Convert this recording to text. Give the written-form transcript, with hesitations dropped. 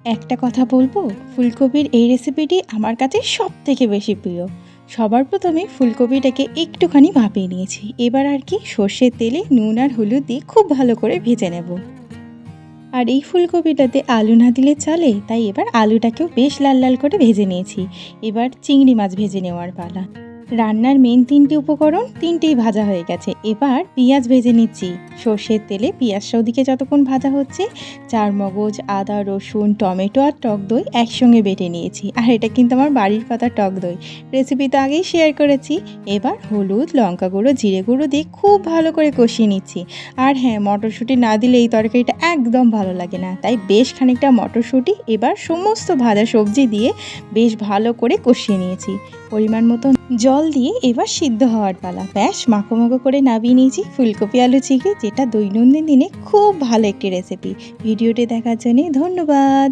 একটা কথা বলবো, ফুলকপির এই রেসিপিটি আমার কাছে সবথেকে বেশি প্রিয়। সবার প্রথমে ফুলকপিটাকে একটুখানি ভাপিয়ে নিয়েছি। এবার আর কি সর্ষের তেলে নুন আর হলুদ দিয়ে খুব ভালো করে ভেজে নেব। আর এই ফুলকপিটাতে আলু না দিলে চলে, তাই এবার আলুটাকেও বেশ লাল লাল করে ভেজে নিয়েছি। এবার চিংড়ি মাছ ভেজে নেওয়ার পালা। রান্নার মেন ৩টি উপকরণ ৩টেই ভাজা হয়ে গেছে। এবার পেঁয়াজ ভেজে নিচ্ছি সর্ষের তেলে। পেঁয়াজটা ওদিকে যতক্ষণ ভাজা হচ্ছে, চারমগজ, আদা, রসুন, টমেটো আর টক দই একসঙ্গে বেটে নিয়েছি। আর এটা কিন্তু আমার বাড়ির পাতা টক দই, রেসিপি তো আগেই শেয়ার করেছি। এবার হলুদ, লঙ্কা গুঁড়ো, জিরে গুঁড়ো দিয়ে খুব ভালো করে কষিয়ে নিচ্ছি। আর হ্যাঁ, মটরশুঁটি না দিলে এই তরকারিটা একদম ভালো লাগে না, তাই বেশ খানিকটা মটরশুঁটি এবার সমস্ত ভাজা সবজি দিয়ে বেশ ভালো করে কষিয়ে নিয়েছি। পরিমাণ মতো জল দিয়ে এবার সিদ্ধ হওয়ার পালা। ব্যাস মাখো মাখো করে নামিয়ে নিয়েছি ফুলকপি আলু চিংড়ি, যেটা দৈনন্দিন দিনে খুব ভালো একটি রেসিপি। ভিডিওটি দেখার জন্য ধন্যবাদ।